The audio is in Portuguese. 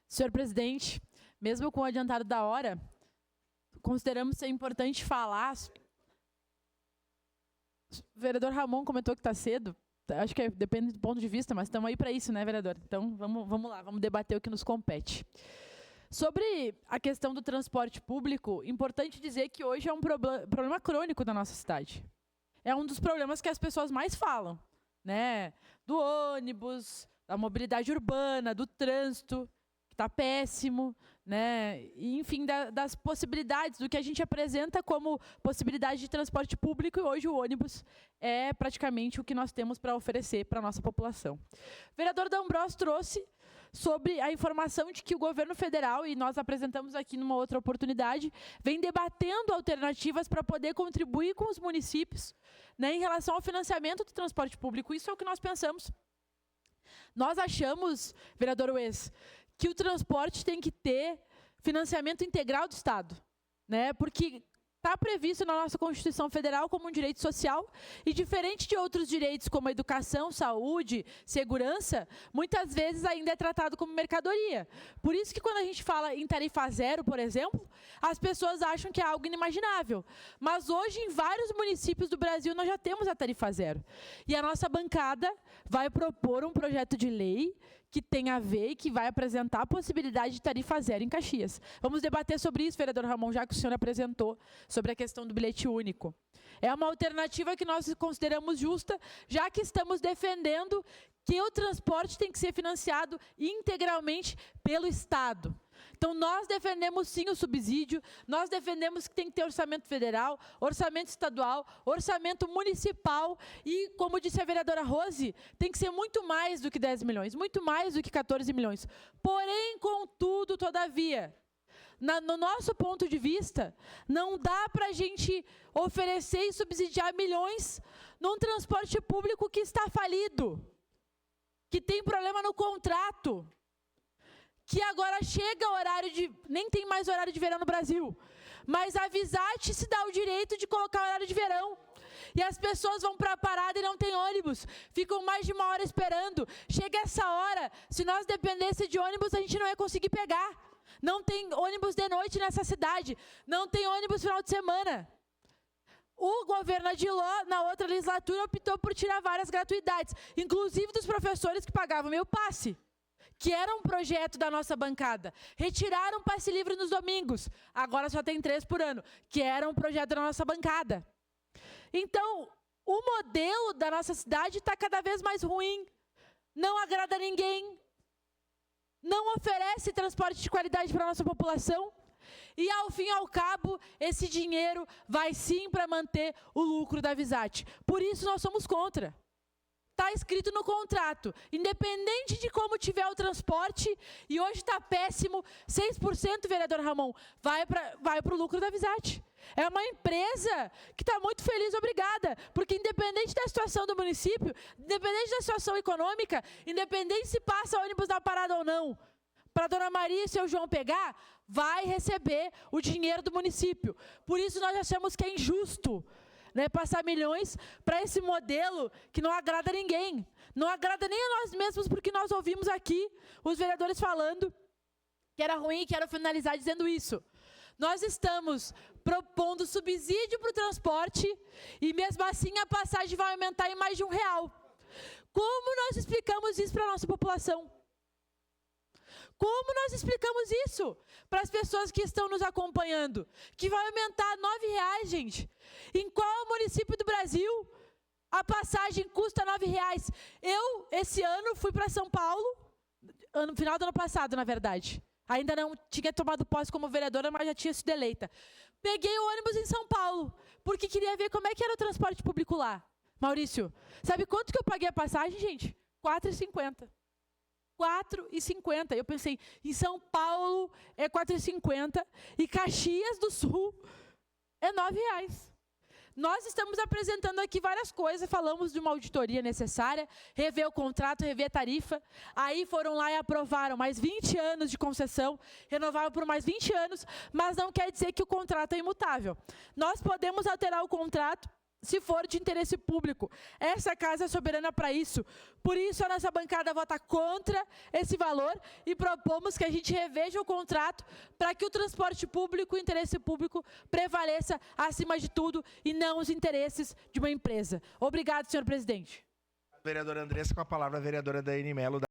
Senhor presidente, mesmo com o adiantado da hora, consideramos ser importante falar. O vereador Ramon comentou que está cedo. Acho que depende do ponto de vista, mas estamos aí para isso, né, vereador? Então, vamos lá, vamos debater o que nos compete. Sobre a questão do transporte público, importante dizer que hoje é um problema crônico da nossa cidade. É um dos problemas que as pessoas mais falam, né? Do ônibus, da mobilidade urbana, do trânsito, que está péssimo, né? E, enfim, das possibilidades, do que a gente apresenta como possibilidade de transporte público, e hoje o ônibus é praticamente o que nós temos para oferecer para a nossa população. O vereador D'Ambrosio trouxe sobre a informação de que o governo federal, e nós apresentamos aqui numa outra oportunidade, vem debatendo alternativas para poder contribuir com os municípios, né, em relação ao financiamento do transporte público. Isso é o que nós pensamos. Nós achamos, vereador Ues, que o transporte tem que ter financiamento integral do Estado, né, porque está previsto na nossa Constituição Federal como um direito social e, diferente de outros direitos como a educação, saúde, segurança, muitas vezes ainda é tratado como mercadoria. Por isso que quando a gente fala em tarifa zero, por exemplo, as pessoas acham que é algo inimaginável. Mas hoje, em vários municípios do Brasil, nós já temos a tarifa zero. E a nossa bancada vai propor um projeto de lei que tem a ver e que vai apresentar a possibilidade de tarifa zero em Caxias. Vamos debater sobre isso, vereador Ramon, já que o senhor apresentou sobre a questão do bilhete único. É uma alternativa que nós consideramos justa, já que estamos defendendo que o transporte tem que ser financiado integralmente pelo Estado. Então, nós defendemos sim o subsídio, nós defendemos que tem que ter orçamento federal, orçamento estadual, orçamento municipal e, como disse a vereadora Rose, tem que ser muito mais do que 10 milhões, muito mais do que 14 milhões. Porém, contudo, todavia, no nosso ponto de vista, não dá para a gente oferecer e subsidiar milhões num transporte público que está falido, que tem problema no contrato, que agora chega o horário de... nem tem mais horário de verão no Brasil, mas a Visate se dá o direito de colocar horário de verão. E as pessoas vão para a parada e não tem ônibus, ficam mais de uma hora esperando. Chega essa hora, se nós dependesse de ônibus, a gente não ia conseguir pegar. Não tem ônibus de noite nessa cidade, não tem ônibus final de semana. O governo Adiló, na outra legislatura, optou por tirar várias gratuidades, inclusive dos professores que pagavam meu passe, que era um projeto da nossa bancada. Retiraram passe livre nos domingos, agora só tem 3 por ano, que era um projeto da nossa bancada. Então, o modelo da nossa cidade está cada vez mais ruim, não agrada ninguém, não oferece transporte de qualidade para a nossa população, e, ao fim e ao cabo, esse dinheiro vai sim para manter o lucro da Visate. Por isso, nós somos contra. Está escrito no contrato, independente de como tiver o transporte, e hoje está péssimo, 6%, vereador Ramon, vai para o lucro da Visate. É uma empresa que está muito feliz, obrigada, porque independente da situação do município, independente da situação econômica, independente se passa ônibus na parada ou não, para a dona Maria e seu João pegar, vai receber o dinheiro do município. Por isso nós achamos que é injusto, né, passar milhões para esse modelo que não agrada ninguém. Não agrada nem a nós mesmos, porque nós ouvimos aqui os vereadores falando que era ruim e quero finalizar dizendo isso. Nós estamos propondo subsídio para o transporte e mesmo assim a passagem vai aumentar em mais de R$1. Como nós explicamos isso para a nossa população? Como nós explicamos isso para as pessoas que estão nos acompanhando? Que vai aumentar R$9, gente. Em qual município do Brasil a passagem custa R$9? Eu, esse ano, fui para São Paulo, no final do ano passado, na verdade. Ainda não tinha tomado posse como vereadora, mas já tinha sido eleita. Peguei o ônibus em São Paulo, porque queria ver como é que era o transporte público lá. Maurício, sabe quanto que eu paguei a passagem, gente? R$4,50. R$4,50. Eu pensei, em São Paulo é R$4,50 e Caxias do Sul é R$9. Nós estamos apresentando aqui várias coisas, falamos de uma auditoria necessária, rever o contrato, rever a tarifa, aí foram lá e aprovaram mais 20 anos de concessão, renovaram por mais 20 anos, mas não quer dizer que o contrato é imutável. Nós podemos alterar o contrato se for de interesse público. Essa casa é soberana para isso. Por isso, a nossa bancada vota contra esse valor e propomos que a gente reveja o contrato para que o transporte público, o interesse público, prevaleça acima de tudo e não os interesses de uma empresa. Obrigado, senhor presidente. Vereadora Andressa, com a palavra a vereadora Daiane Mello.